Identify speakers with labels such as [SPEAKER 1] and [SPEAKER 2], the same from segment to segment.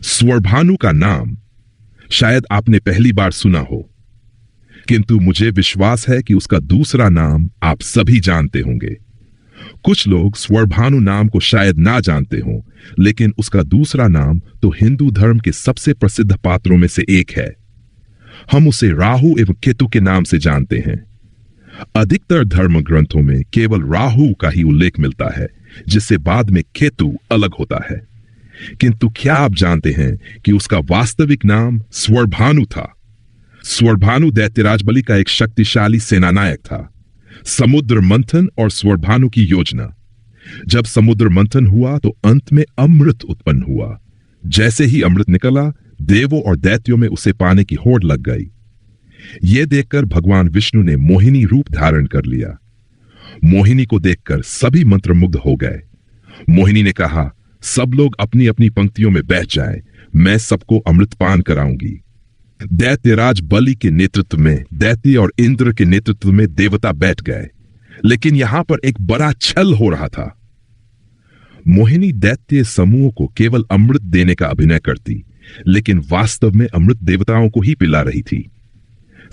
[SPEAKER 1] स्वरभानु का नाम शायद आपने पहली बार सुना हो, किंतु मुझे विश्वास है कि उसका दूसरा नाम आप सभी जानते होंगे। कुछ लोग स्वरभानु नाम को शायद ना जानते हों, लेकिन उसका दूसरा नाम तो हिंदू धर्म के सबसे प्रसिद्ध पात्रों में से एक है। हम उसे राहु एवं केतु के नाम से जानते हैं। अधिकतर धर्म ग्रंथों में केवल राहु का ही उल्लेख मिलता है, जिससे बाद में केतु अलग होता है। किंतु क्या आप जानते हैं कि उसका वास्तविक नाम स्वरभानु था? स्वरभानु दैत्यराज बलि का एक शक्तिशाली सेनानायक था। समुद्र मंथन और स्वरभानु की योजना। जब समुद्र मंथन हुआ तो अंत में अमृत उत्पन्न हुआ। जैसे ही अमृत निकला, देवों और दैत्यों में उसे पाने की होड़ लग गई। यह देखकर भगवान विष्णु ने मोहिनी रूप धारण कर लिया। मोहिनी को देखकर सभी मंत्रमुग्ध हो गए। मोहिनी ने कहा, सब लोग अपनी अपनी पंक्तियों में बैठ जाएं, मैं सबको अमृतपान कराऊंगी। दैत्यराज बलि के नेतृत्व में दैत्य और इंद्र के नेतृत्व में देवता बैठ गए, लेकिन यहां पर एक बड़ा छल हो रहा था। मोहिनी दैत्य समूह को केवल अमृत देने का अभिनय करती, लेकिन वास्तव में अमृत देवताओं को ही पिला रही थी।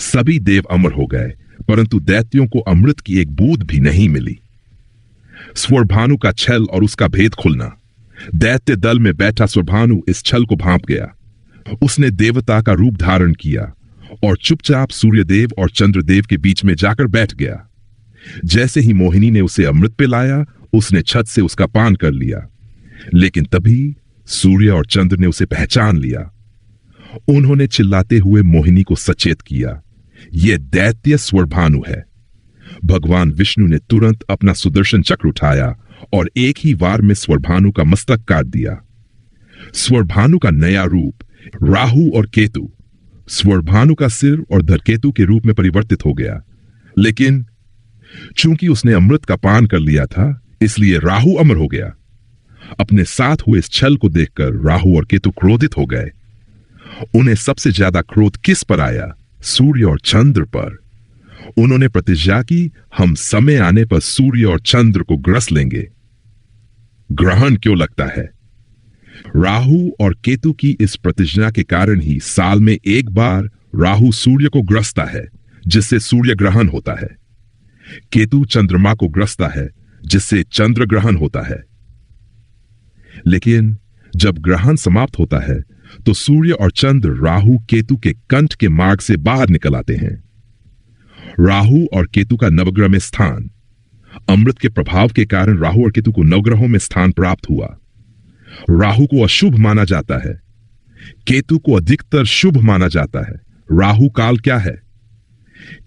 [SPEAKER 1] सभी देव अमर हो गए, परंतु दैत्यों को अमृत की एक बूंद भी नहीं मिली। स्वरभानु का छल और उसका भेद खुलना। दैत्य दल में बैठा स्वरभानु इस छल को भांप गया। उसने देवता का रूप धारण किया और चुपचाप सूर्यदेव और चंद्रदेव के बीच में जाकर बैठ गया। जैसे ही मोहिनी ने उसे अमृत पिलाया, उसने छत से उसका पान कर लिया, लेकिन तभी सूर्य और चंद्र ने उसे पहचान लिया। उन्होंने चिल्लाते हुए मोहिनी को सचेत किया, यह दैत्य स्वरभानु है। भगवान विष्णु ने तुरंत अपना सुदर्शन चक्र उठाया और एक ही वार में स्वरभानु का मस्तक काट दिया। स्वरभानु का नया रूप राहु और केतु स्वरभानु का सिर और धरकेतु के रूप में परिवर्तित हो गया, लेकिन चूंकि उसने अमृत का पान कर लिया था, इसलिए राहु अमर हो गया। अपने साथ हुए इस छल को देखकर राहु और केतु क्रोधित हो गए। उन्हें सबसे ज्यादा क्रोध किस पर आया? सूर्य और चंद्र पर। उन्होंने प्रतिज्ञा की, हम समय आने पर सूर्य और चंद्र को ग्रस लेंगे। ग्रहण क्यों लगता है? राहु और केतु की इस प्रतिज्ञा के कारण ही साल में एक बार राहु सूर्य को ग्रसता है, जिससे सूर्य ग्रहण होता है। केतु चंद्रमा को ग्रसता है, जिससे चंद्र ग्रहण होता है। लेकिन जब ग्रहण समाप्त होता है तो सूर्य और चंद्र राहु केतु के कंठ के मार्ग से बाहर निकल आते हैं। राहु और केतु का नवग्रह में स्थान। अमृत के प्रभाव के कारण राहु और केतु को नवग्रहों में स्थान प्राप्त हुआ। राहु को अशुभ माना जाता है, केतु को अधिकतर शुभ माना जाता है। राहु काल क्या है?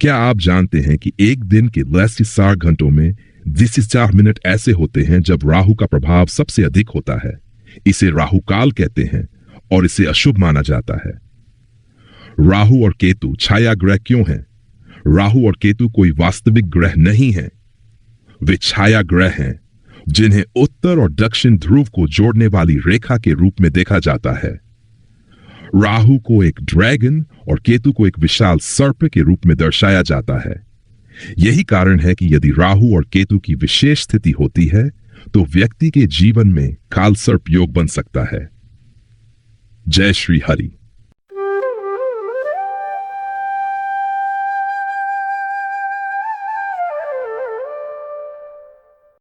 [SPEAKER 1] क्या आप जानते हैं कि एक दिन के 4 घंटों में 4 मिनट ऐसे होते हैं जब राहु का प्रभाव सबसे अधिक होता है। इसे राहु काल कहते हैं और इसे अशुभ माना जाता है। राहु और केतु छाया ग्रह क्यों हैं? राहु और केतु कोई वास्तविक ग्रह नहीं हैं। वे छाया ग्रह हैं, जिन्हें उत्तर और दक्षिण ध्रुव को जोड़ने वाली रेखा के रूप में देखा जाता है। राहु को एक ड्रैगन और केतु को एक विशाल सर्प के रूप में दर्शाया जाता है। यही कारण है कि यदि राहु और केतु की विशेष स्थिति होती है तो व्यक्ति के जीवन में काल सर्प योग बन सकता है। जय श्री हरि।